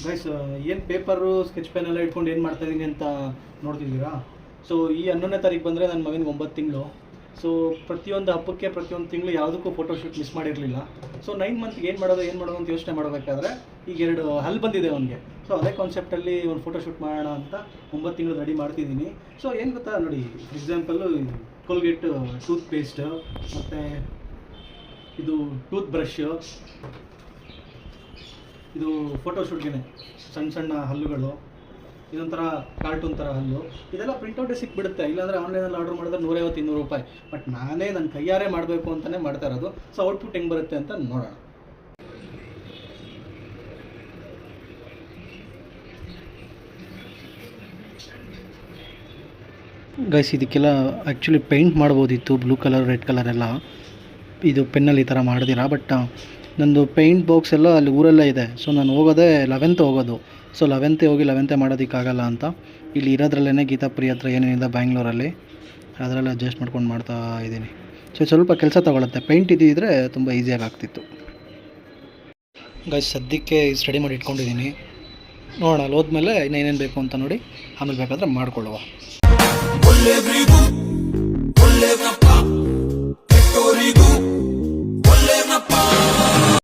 Guys ಏನು paper sketch pen ಎಲ್ಲ ಇಟ್ಕೊಂಡು ಏನು ಮಾಡ್ತಾಯಿದ್ದೀನಿ ಅಂತ ನೋಡ್ತಿದ್ದೀರಾ. ಸೊ ಈ 11ನೇ ತಾರೀಕು ಬಂದರೆ ನನ್ನ ಮಗನಿಗೆ 9 ತಿಂಗಳು. ಸೊ ಪ್ರತಿಯೊಂದು ಹಬ್ಬಕ್ಕೆ ಪ್ರತಿಯೊಂದು ತಿಂಗಳು ಯಾವುದಕ್ಕೂ ಫೋಟೋಶೂಟ್ ಮಿಸ್ ಮಾಡಿರಲಿಲ್ಲ. ಸೊ 9 ಮಂತ್ಗೆ ಏನು ಮಾಡೋದು ಅಂತ ಯೋಚನೆ ಮಾಡಬೇಕಾದ್ರೆ ಈಗ 2 ಹಲ್ ಬಂದಿದೆ ಅವನಿಗೆ. ಸೊ ಅದೇ ಕಾನ್ಸೆಪ್ಟಲ್ಲಿ ಒಂದು ಫೋಟೋಶೂಟ್ ಮಾಡೋಣ ಅಂತ 9 ತಿಂಗಳು ರೆಡಿ ಮಾಡ್ತಿದ್ದೀನಿ. ಸೊ ಏನು ಗೊತ್ತಾ ನೋಡಿ, ಎಕ್ಸಾಂಪಲ್ಲು ಕೋಲ್ಗೇಟ್ ಟೂತ್ ಪೇಸ್ಟ್, ಮತ್ತು ಇದು ಟೂತ್ ಬ್ರಷ್, ಇದು ಫೋಟೋಶೂಟ್ಗೆ ಸಣ್ಣ ಸಣ್ಣ ಹಲ್ಲುಗಳು, ಇದೊಂಥರ ಕಾರ್ಟೂನ್ ಥರ ಹಲ್ಲು. ಇದೆಲ್ಲ ಪ್ರಿಂಟೌಟೇ ಸಿಕ್ಬಿಡುತ್ತೆ, ಇಲ್ಲಾಂದರೆ ಆನ್ಲೈನಲ್ಲಿ ಆರ್ಡರ್ ಮಾಡಿದ್ರೆ 150-200 ರೂಪಾಯಿ. ಬಟ್ ನಾನೇ ನನ್ನ ಕೈಯಾರೆ ಮಾಡಬೇಕು ಅಂತಲೇ ಮಾಡ್ತಾ ಇರೋದು. ಸೊ ಔಟ್ಪುಟ್ ಹೆಂಗೆ ಬರುತ್ತೆ ಅಂತ ನೋಡೋಣ. ಗೈಸ್ ಇದಕ್ಕೆಲ್ಲ ಆ್ಯಕ್ಚುಲಿ ಪೇಂಟ್ ಮಾಡ್ಬೋದಿತ್ತು, ಬ್ಲೂ ಕಲರ್ ರೆಡ್ ಕಲರ್ ಎಲ್ಲ. ಇದು ಪೆನ್ನಲ್ಲಿ ಈ ಥರ ಮಾಡಿದಿರಾ. ಬಟ್ ನಂದು ಪೇಂಟ್ ಬಾಕ್ಸ್ ಎಲ್ಲ ಅಲ್ಲಿ ಊರಲ್ಲೇ ಇದೆ. ಸೊ ನಾನು ಹೋಗೋದೇ 11th ಹೋಗೋದು. ಸೊ 11th ಹೋಗಿ 11th ಮಾಡೋದಕ್ಕಾಗಲ್ಲ ಅಂತ ಇಲ್ಲಿ ಇರೋದ್ರಲ್ಲೇ ಗೀತಾಪ್ರಿಯ ಹತ್ರ ಏನೇನಿದೆ ಬ್ಯಾಂಗ್ಳೂರಲ್ಲಿ, ಅದರಲ್ಲೇ ಅಡ್ಜಸ್ಟ್ ಮಾಡ್ಕೊಂಡು ಮಾಡ್ತಾ ಇದ್ದೀನಿ. ಸೊ ಸ್ವಲ್ಪ ಕೆಲಸ ತೊಗೊಳುತ್ತೆ. ಪೇಂಟ್ ಇದ್ದಿದ್ರೆ ತುಂಬ ಈಸಿಯಾಗಿ ಆಗ್ತಿತ್ತು. ಗೈಸ್ ಸದ್ಯಕ್ಕೆ ಸ್ಟಡಿ ಮಾಡಿ ಇಟ್ಕೊಂಡಿದ್ದೀನಿ. ನೋಡೋಣ ಅಲ್ಲಿ ಹೋದ್ಮೇಲೆ ಇನ್ನೇನೇನು ಬೇಕು ಅಂತ ನೋಡಿ ಆಮೇಲೆ ಬೇಕಾದರೆ ಮಾಡ್ಕೊಳ್ಳುವ.